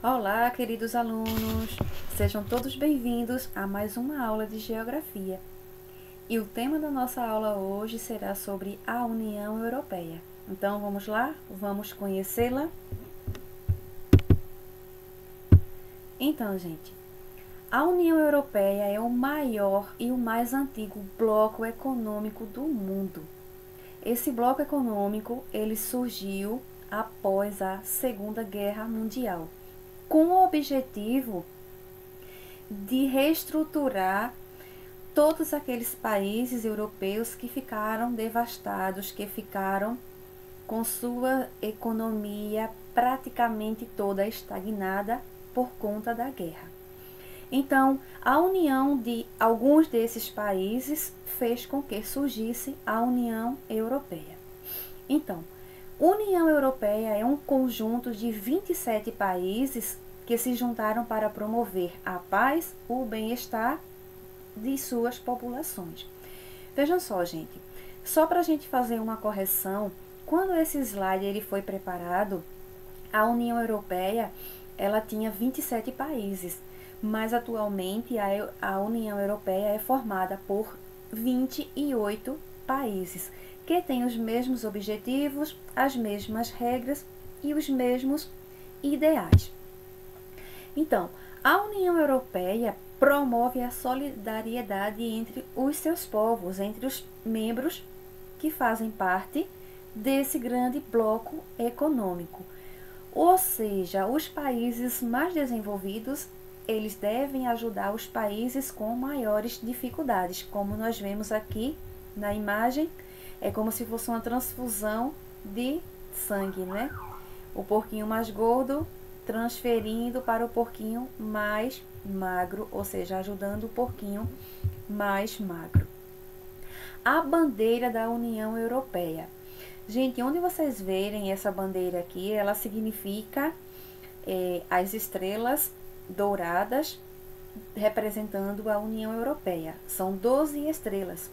Olá, queridos alunos! Sejam todos bem-vindos a mais uma aula de Geografia. E o tema da nossa aula hoje será sobre a União Europeia. Então, vamos lá? Vamos conhecê-la? Então, gente, a União Europeia é o maior e o mais antigo bloco econômico do mundo. Esse bloco econômico, ele surgiu após a Segunda Guerra Mundial, com o objetivo de reestruturar todos aqueles países europeus que ficaram devastados, que ficaram com sua economia praticamente toda estagnada por conta da guerra. Então, a união de alguns desses países fez com que surgisse a União Europeia. Então, União Europeia é um conjunto de 27 países que se juntaram para promover a paz, o bem-estar de suas populações. Vejam só, gente, só para a gente fazer uma correção, quando esse slide ele foi preparado, a União Europeia ela tinha 27 países, mas atualmente a União Europeia é formada por 28 países, que têm os mesmos objetivos, as mesmas regras e os mesmos ideais. Então, a União Europeia promove a solidariedade entre os seus povos, entre os membros que fazem parte desse grande bloco econômico. Ou seja, os países mais desenvolvidos, eles devem ajudar os países com maiores dificuldades, como nós vemos aqui na imagem, é como se fosse uma transfusão de sangue, né? O porquinho mais gordo transferindo para o porquinho mais magro, ou seja, ajudando o porquinho mais magro. A bandeira da União Europeia. Gente, onde vocês verem essa bandeira aqui, ela significa as estrelas douradas representando a União Europeia. São 12 estrelas,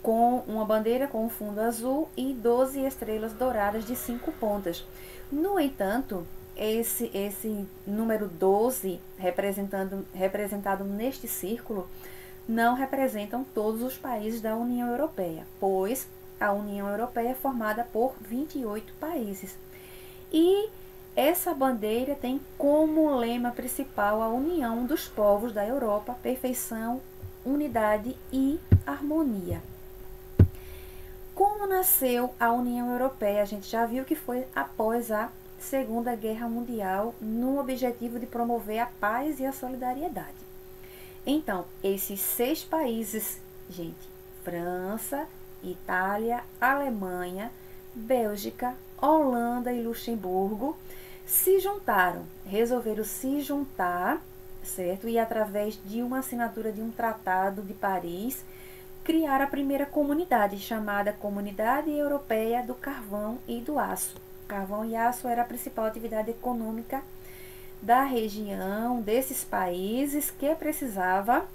com uma bandeira com fundo azul e 12 estrelas douradas de 5 pontas. No entanto, esse número 12 representado neste círculo não representam todos os países da União Europeia, pois a União Europeia é formada por 28 países. E essa bandeira tem como lema principal a união dos povos da Europa, perfeição, unidade e harmonia. Como nasceu a União Europeia? A gente já viu que foi após a Segunda Guerra Mundial, no objetivo de promover a paz e a solidariedade. Então, esses 6 países, gente, França, Itália, Alemanha, Bélgica, Holanda e Luxemburgo, se juntaram, resolveram se juntar, certo? E através de uma assinatura de um tratado de Paris, criar a primeira comunidade, chamada Comunidade Europeia do Carvão e do Aço. Carvão e aço era a principal atividade econômica da região, desses países, que precisava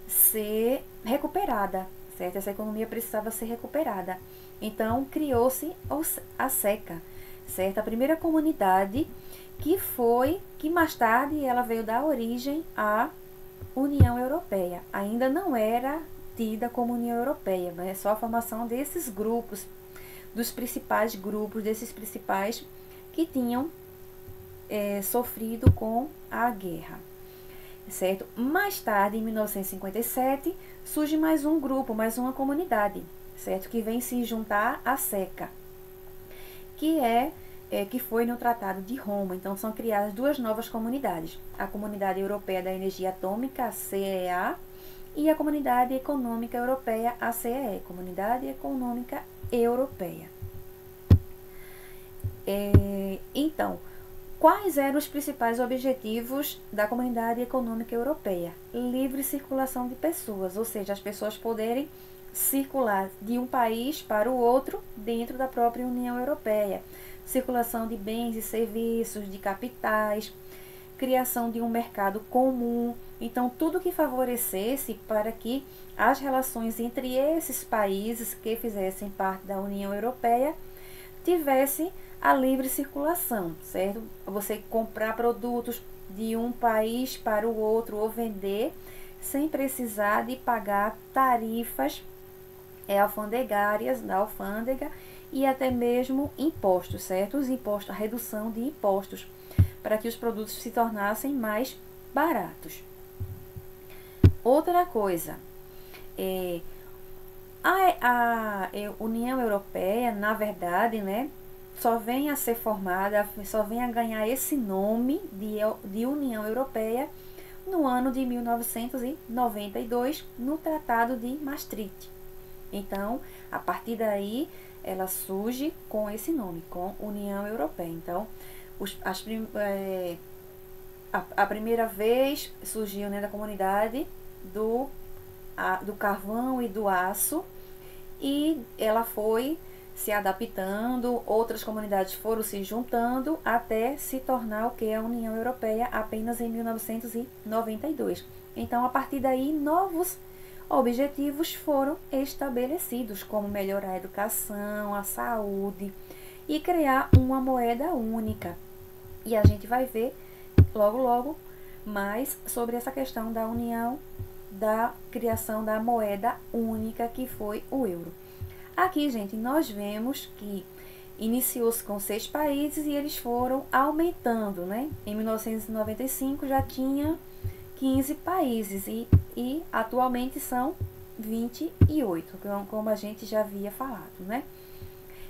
ser recuperada, certo? Essa economia precisava ser recuperada. Então, criou-se a SECA, certo? A primeira comunidade que mais tarde ela veio dar origem à União Europeia. Ainda não era tida como União Europeia, mas é só a formação desses grupos, dos principais grupos, desses principais que tinham sofrido com a guerra, certo? Mais tarde, em 1957, surge mais um grupo, mais uma comunidade, certo? Que vem se juntar à SECA, que foi no Tratado de Roma. Então, são criadas 2 novas comunidades, a Comunidade Europeia da Energia Atômica, a CEA, e a Comunidade Econômica Europeia, a CEE, Comunidade Econômica Europeia. Então, quais eram os principais objetivos da Comunidade Econômica Europeia? Livre circulação de pessoas, ou seja, as pessoas poderem circular de um país para o outro dentro da própria União Europeia. Circulação de bens e serviços, de capitais, criação de um mercado comum. Então, tudo que favorecesse para que as relações entre esses países que fizessem parte da União Europeia tivesse a livre circulação, certo? Você comprar produtos de um país para o outro ou vender sem precisar de pagar tarifas alfandegárias da alfândega e até mesmo impostos, certo? Os impostos, a redução de impostos para que os produtos se tornassem mais baratos. Outra coisa, a União Europeia, na verdade, né, só vem a ser formada, só vem a ganhar esse nome de União Europeia no ano de 1992, no Tratado de Maastricht. Então, a partir daí, ela surge com esse nome, com União Europeia. Então, a primeira vez surgiu, né, da comunidade do carvão e do aço, e ela foi se adaptando, outras comunidades foram se juntando até se tornar o que é a União Europeia apenas em 1992. Então, a partir daí, novos objetivos foram estabelecidos, como melhorar a educação, a saúde e criar uma moeda única. E a gente vai ver logo mais sobre essa questão da união, da criação da moeda única, que foi o euro. Aqui, gente, nós vemos que iniciou-se com 6 países e eles foram aumentando, né? Em 1995 já tinha 15 países e atualmente são 28, como a gente já havia falado, né?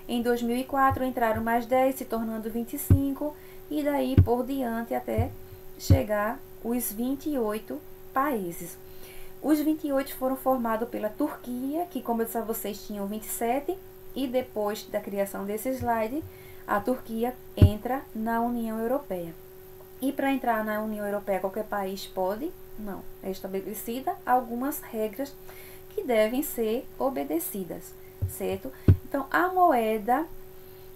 Em 2004 entraram mais 10, se tornando 25, e daí por diante até chegar os 28 países. Os 28 foram formados pela Turquia, que, como eu disse a vocês, tinham 27, e depois da criação desse slide, a Turquia entra na União Europeia. E para entrar na União Europeia, qualquer país pode? Não. É estabelecida algumas regras que devem ser obedecidas, certo? Então, a moeda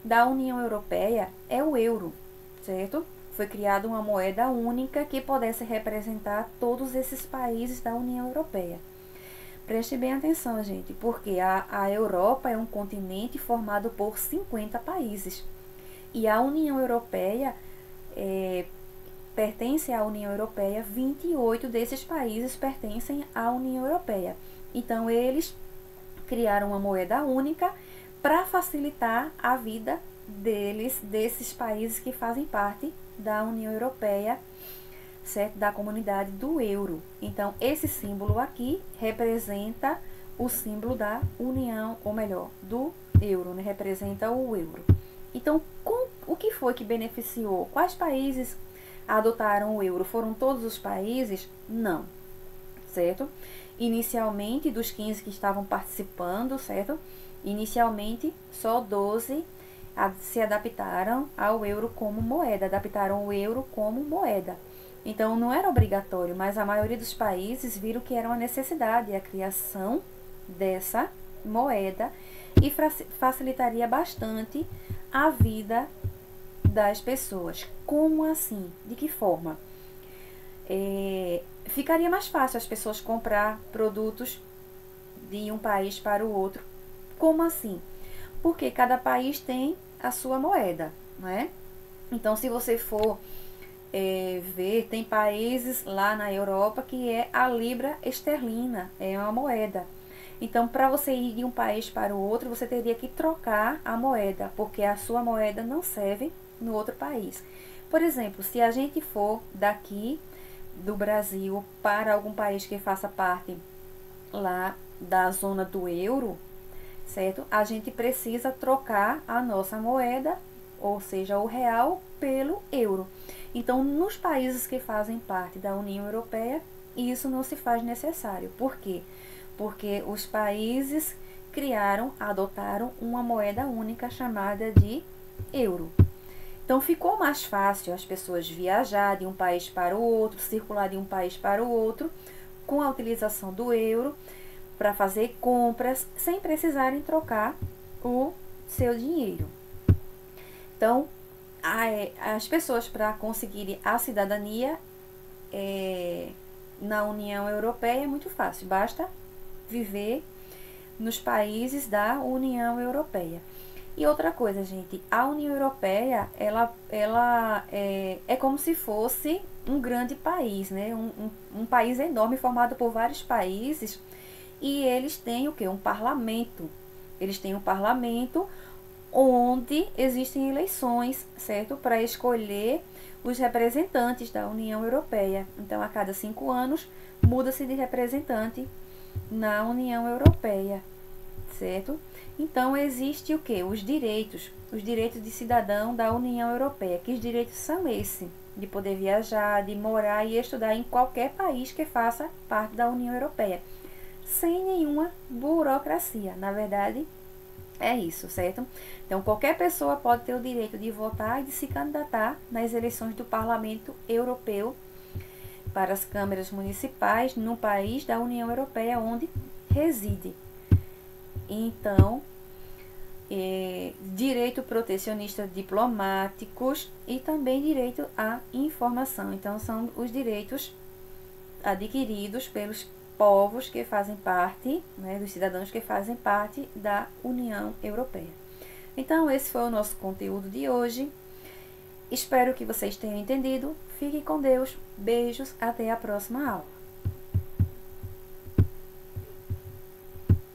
da União Europeia é o euro, certo? Foi criada uma moeda única que pudesse representar todos esses países da União Europeia. Preste bem atenção, gente, porque a Europa é um continente formado por 50 países. E a União Europeia pertence à União Europeia, 28 desses países pertencem à União Europeia. Então, eles criaram uma moeda única para facilitar a vida desses países que fazem parte da União Europeia, certo? Da comunidade do euro. Então, esse símbolo aqui representa o símbolo da União, ou melhor, do euro, né? Representa o euro. Então, o que foi que beneficiou? Quais países adotaram o euro? Foram todos os países? Não, certo? Inicialmente, dos 15 que estavam participando, certo? Inicialmente, só 12 se adaptaram ao euro como moeda, adaptaram o euro como moeda. Então, não era obrigatório, mas a maioria dos países viram que era uma necessidade a criação dessa moeda e facilitaria bastante a vida das pessoas. Como assim? De que forma? Ficaria mais fácil as pessoas comprar produtos de um país para o outro. Como assim? Porque cada país tem a sua moeda, né? Então, se você for ver, tem países lá na Europa que é a libra esterlina, é uma moeda. Então, para você ir de um país para o outro, você teria que trocar a moeda, porque a sua moeda não serve no outro país. Por exemplo, se a gente for daqui do Brasil para algum país que faça parte lá da zona do euro, certo? A gente precisa trocar a nossa moeda, ou seja, o real, pelo euro. Então, nos países que fazem parte da União Europeia, isso não se faz necessário. Por quê? Porque os países adotaram uma moeda única chamada de euro. Então, ficou mais fácil as pessoas viajar de um país para o outro, circular de um país para o outro, com a utilização do euro, para fazer compras sem precisarem trocar o seu dinheiro. Então, as pessoas, para conseguirem a cidadania na União Europeia, é muito fácil, basta viver nos países da União Europeia. E outra coisa, gente, a União Europeia, ela é como se fosse um grande país, né? Um país enorme formado por vários países, e eles têm o quê? Um parlamento. Eles têm um parlamento onde existem eleições, certo? Para escolher os representantes da União Europeia. Então, a cada 5 anos, muda-se de representante na União Europeia, certo? Então, existe o que? Os direitos de cidadão da União Europeia. Que os direitos são esses? De poder viajar, de morar e estudar em qualquer país que faça parte da União Europeia, sem nenhuma burocracia. Na verdade, é isso, certo? Então, qualquer pessoa pode ter o direito de votar e de se candidatar nas eleições do Parlamento Europeu para as câmaras municipais no país da União Europeia onde reside. Então, direito protecionista diplomáticos e também direito à informação. Então, são os direitos adquiridos pelos povos que fazem parte, né, dos cidadãos que fazem parte da União Europeia. Então, esse foi o nosso conteúdo de hoje. Espero que vocês tenham entendido. Fiquem com Deus. Beijos. Até a próxima aula.